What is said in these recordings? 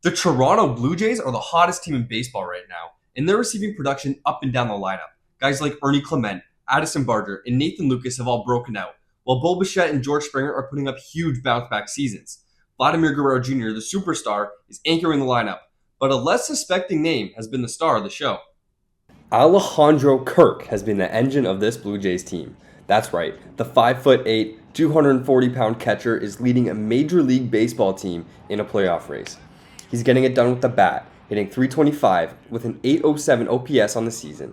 The Toronto Blue Jays are the hottest team in baseball right now, and they're receiving production up and down the lineup. Guys like Ernie Clement, Addison Barger, and Nathan Lucas have all broken out, while Bo Bichette and George Springer are putting up huge bounce-back seasons. Vladimir Guerrero Jr., the superstar, is anchoring the lineup, but a less suspecting name has been the star of the show. Alejandro Kirk has been the engine of this Blue Jays team. That's right, the 5'8", 240-pound catcher is leading a Major League Baseball team in a playoff race. He's getting it done with the bat, hitting .325 with an .807 OPS on the season,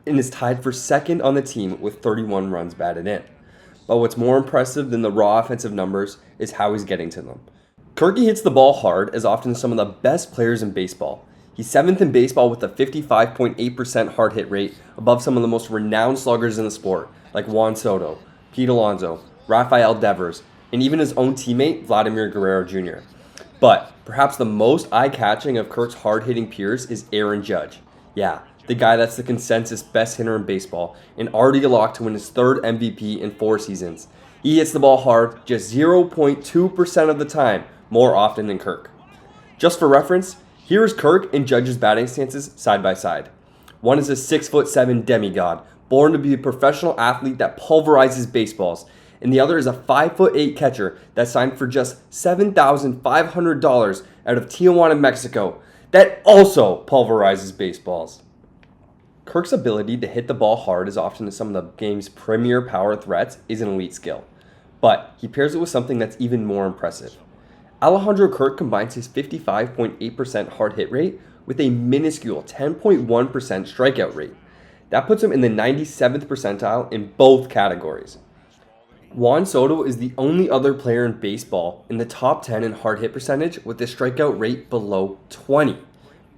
and is tied for second on the team with 31 runs batted in. But what's more impressive than the raw offensive numbers is how he's getting to them. Kirky hits the ball hard as often as some of the best players in baseball. He's 7th in baseball with a 55.8% hard hit rate, above some of the most renowned sluggers in the sport, like Juan Soto, Pete Alonso, Rafael Devers, and even his own teammate, Vladimir Guerrero Jr. But perhaps the most eye-catching of Kirk's hard-hitting peers is Aaron Judge. Yeah, the guy that's the consensus best hitter in baseball and already locked to win his 3rd MVP in 4 seasons. He hits the ball hard just 0.2% of the time, more often than Kirk. Just for reference, here is Kirk and Judge's batting stances side by side. One is a 6'7" demigod, born to be a professional athlete that pulverizes baseballs, and the other is a 5'8" catcher that signed for just $7,500 out of Tijuana, Mexico, that also pulverizes baseballs. Kirk's ability to hit the ball hard as often as some of the game's premier power threats is an elite skill, but he pairs it with something that's even more impressive. Alejandro Kirk combines his 55.8% hard hit rate with a minuscule 10.1% strikeout rate. That puts him in the 97th percentile in both categories. Juan Soto is the only other player in baseball in the top 10 in hard hit percentage with a strikeout rate below 20.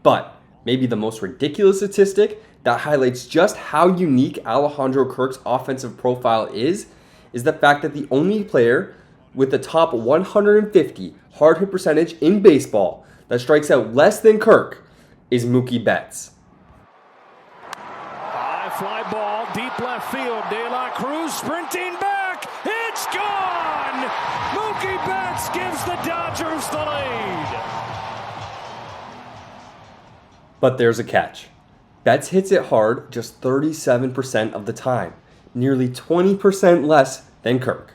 But maybe the most ridiculous statistic that highlights just how unique Alejandro Kirk's offensive profile is the fact that the only player with the top 150 hard hit percentage in baseball that strikes out less than Kirk is Mookie Betts. High fly ball, deep left field. De La Cruz sprinting back. It's gone! Mookie Betts gives the Dodgers the lead. But there's a catch. Betts hits it hard just 37% of the time, nearly 20% less than Kirk.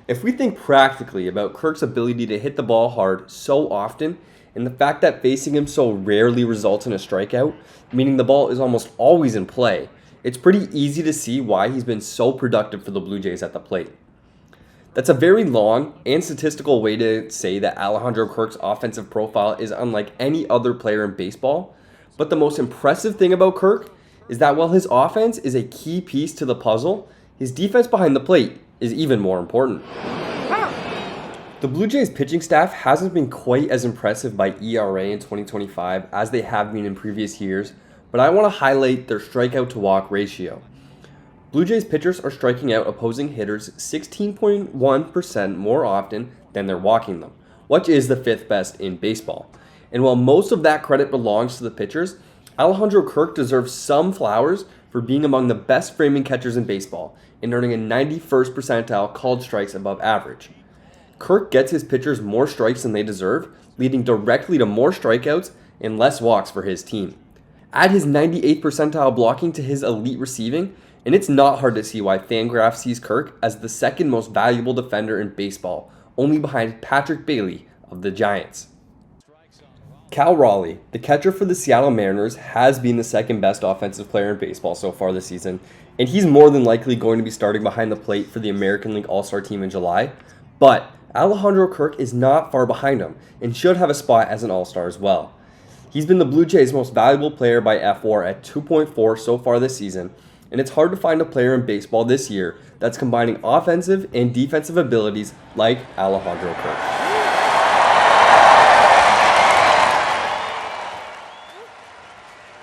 If we think practically about Kirk's ability to hit the ball hard so often, and the fact that facing him so rarely results in a strikeout, meaning the ball is almost always in play, it's pretty easy to see why he's been so productive for the Blue Jays at the plate. That's a very long and statistical way to say that Alejandro Kirk's offensive profile is unlike any other player in baseball, but the most impressive thing about Kirk is that while his offense is a key piece to the puzzle, his defense behind the plate is even more important. The Blue Jays pitching staff hasn't been quite as impressive by ERA in 2025 as they have been in previous years, but I want to highlight their strikeout to walk ratio. Blue Jays pitchers are striking out opposing hitters 16.1% more often than they're walking them, which is the 5th best in baseball. And while most of that credit belongs to the pitchers, Alejandro Kirk deserves some flowers for being among the best framing catchers in baseball and earning a 91st percentile called strikes above average. Kirk gets his pitchers more strikes than they deserve, leading directly to more strikeouts and less walks for his team. Add his 98th percentile blocking to his elite receiving, and it's not hard to see why Fangraphs sees Kirk as the 2nd most valuable defender in baseball, only behind Patrick Bailey of the Giants. Cal Raleigh, the catcher for the Seattle Mariners, has been the 2nd best offensive player in baseball so far this season, and he's more than likely going to be starting behind the plate for the American League All-Star team in July. But Alejandro Kirk is not far behind him and should have a spot as an All-Star as well. He's been the Blue Jays' most valuable player by FWAR at 2.4 so far this season, and it's hard to find a player in baseball this year that's combining offensive and defensive abilities like Alejandro Kirk.